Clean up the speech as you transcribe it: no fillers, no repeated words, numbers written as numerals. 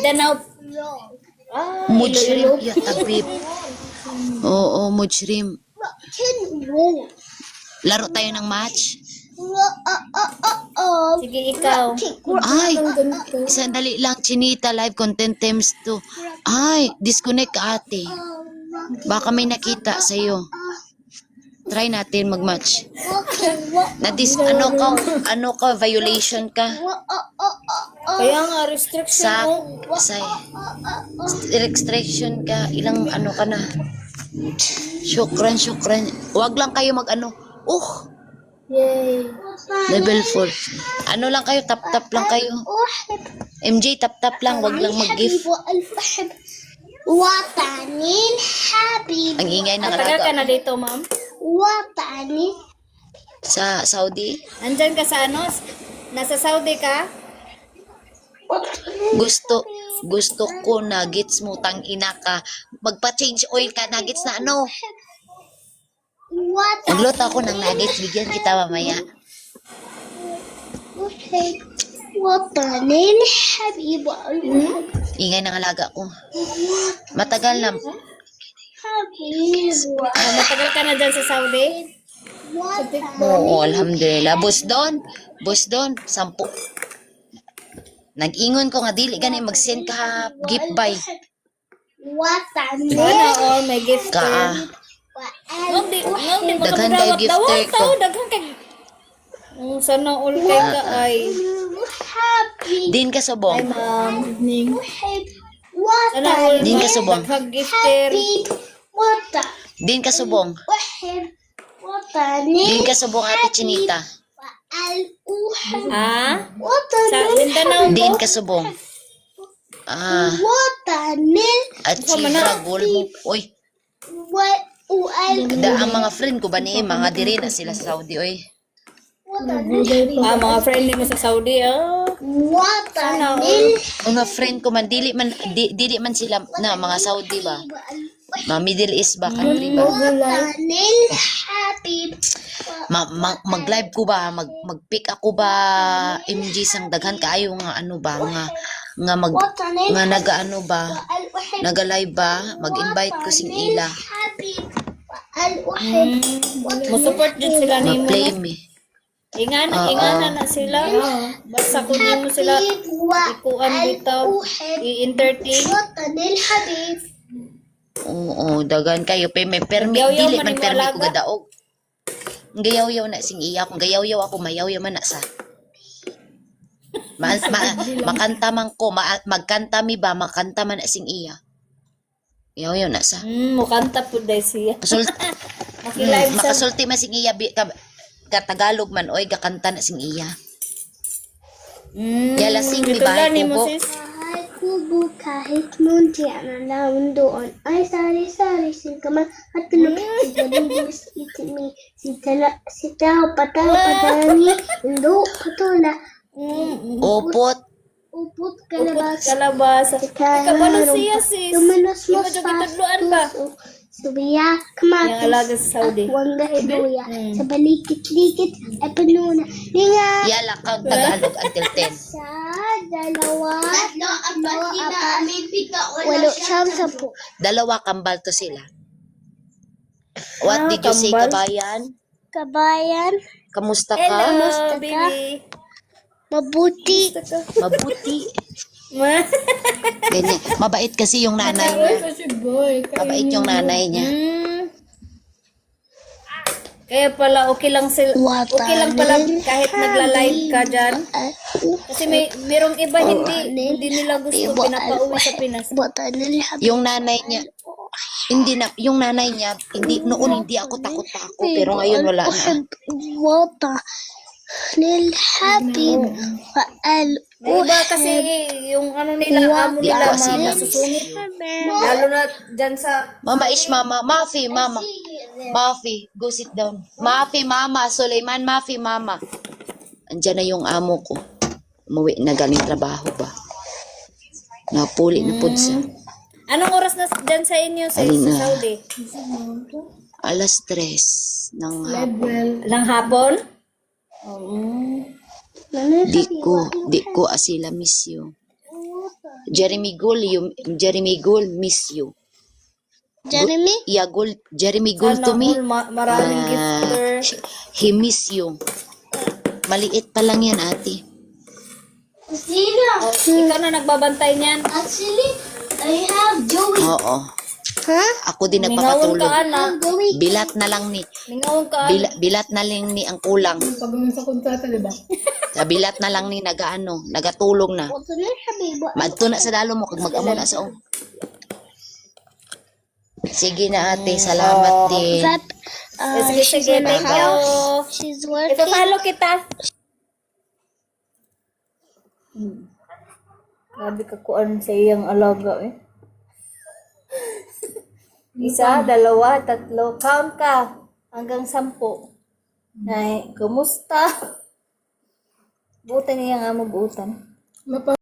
Mindanao. Ah, Mujrim. Ya, tabib. Oo, mujrim. Laro tayo ng match. Sige, ikaw. Ay, sandali lang, Chinita, live content times 2. Ay, disconnect ka ate. Baka may nakita sa'yo. Try natin mag-match. Ano ka, violation ka? Kaya nga, restriction Sa restriction ka, ilang ano ka na. Syukran. Huwag lang kayo mag-ano. Yay. Level 4. Ano lang kayo, tap-tap lang kayo. MJ, tap-tap lang, wag lang mag-gift. وطني الحبيب Ang ingay ng Matagal ka alaga. na dito, ma'am? وطني Sa Saudi, Andyan ka sa ano? Nasa Saudi ka? gusto ko nuggets mo, tang ina ka. Magpa-change oil ka, nuggets na ano. وطني Magluto ako ng nuggets, bigyan kita mamaya. وطني الحبيب Ingay ng alaga ko. Matagal na. حبيب Matagal ka na dyan sa Saudi? Oo, alhamdulillah. Boss Don, 10. Nag-ingon ko nga, dili ganay mag-send ka gift buy. وطني Ano, may gift Ka, Ngam di mo Daghan kabudawat. kayo gifter Dawat ko. tao, daghan kay... Sana all kay ka ay... حبيب din ka Ay, subong. ma'am. Sana all وطني Din ka subong. daghang gifter. وطن Din ka subong. أحب وطني Din ka subong, ate Chinita. وأحب Ha? Sa وطني Mindanao Din ko? ka subong. وطني At siyempre, gol mo. Uy, وأحب ang mga friend ko ba ni mga diri na sila sa Saudi, oy. Mga friend mo sa Saudi, وطني Mga friend ko man, dili man sila na mga Saudi ba? Mga Middle East ba, country ba? وطني الحبيب Mag-live ko ba? Mag-pick ako ba? MG sang daghan kaayo nga ano ba? وطني Nga nagaano ba? الأحب Naga-live ba? Mag-invite ko sing ila. الحبيب الأحب Mo-support din sila ni mo. Ma-play me. Ingana na sila. Basta kung di mo sila ikuan bitaw, i-entertain. وطني الحبيب Oo, dagan kayo. May permit, Yaw-yaw dili man man yung permit ko alaga. gadaog. Gayaw-yaw na sing iya. Kung gayaw-yaw ako, mayaw-yaw man na sa. Makanta man ko, magkanta mi ba, makanta man na sing iya. Yaw-yaw na sa. Mukanta po dahil siya. Makilive sa... Makasulti man sing iya, Tagalog man, oy, gakanta na sing iya. Yala sing mi ba, Tulad ni mo, kubo. sis. Kahit kubo, kahit munti, ang nalaman doon. Ay, sari-sari, singkaman, at tulog. Si Galibus, itimi, si Tao, Patani, Indo, Patula, Opot. Upot, Upot Kalabas, kalabasa. Kabalo siya, sis. Tumanos Di mo mo dyan sa kitagluan ba? Subiya, Yung alaga kamatis, sa Saudi. wangga hibuya, sa balikit-likit, ay panuna. Nga, Yala kang Tagalog until 10. sa dalawa, walo, siyam, sampu. Dalawa kambal to sila. What did you say, kambal. kabayan? Kabayan, Kamusta Hello, ka? Kamusta ka? baby. mabuti. Mabuti. Ganyan. Mabait kasi yung nanay niya. Mabait yung nanay niya. Kaya pala okay lang pala kahit nagla-live ka dyan. Kasi merong iba hindi nila gusto pinapauwi sa Pinas. Yung nanay niya, yung nanay niya, noon hindi ako takot-takot, pero ngayon wala na. للحبيب Iba kasi yung ano nila, amo Di nila, ako sila. masusungit. Lalo na dyan sa... Mama is mama. Mafi, mama. Mafi, go sit down. Mafi, mama. Suleiman, Mafi, mama. Andiyan na yung amo ko. Umuwi na galing trabaho ba. Napuli na po siya. Anong oras na dyan sa inyo sa Alin na? Saudi? Alas 3 ng hapon. Lang hapon? Di ko asila miss you. Jeremy Gould, miss you. Jeremy? Yeah, Jeremy Gould Sana to me. all maraming Ah, gifter. he miss you. Maliit pa lang yan, ate. Sino? Ikaw na nagbabantay niyan. Actually, I have Joey. Oo. Huh? Ako din Mingawon nagpapatulog. ka, anak. Joey. Bilat na lang ni. Mingawon ka. Bilat na lang ni ang kulang. Sa kontrata, di ba? Sa bilat na lang ni nagatulong na. What's the name, Habiba? Madto na sa dalo mo kag mag-amo na sa Sige na ate, salamat din. That, Sige, she's sige. in the Thank you. house. She's working. Ipapalo kita. Grabe ka kuan sa iyang alaga eh. Isa, dalawa, tatlo. Count ka. Hanggang 10. Ay, kumusta? Butan niya nga mo butan.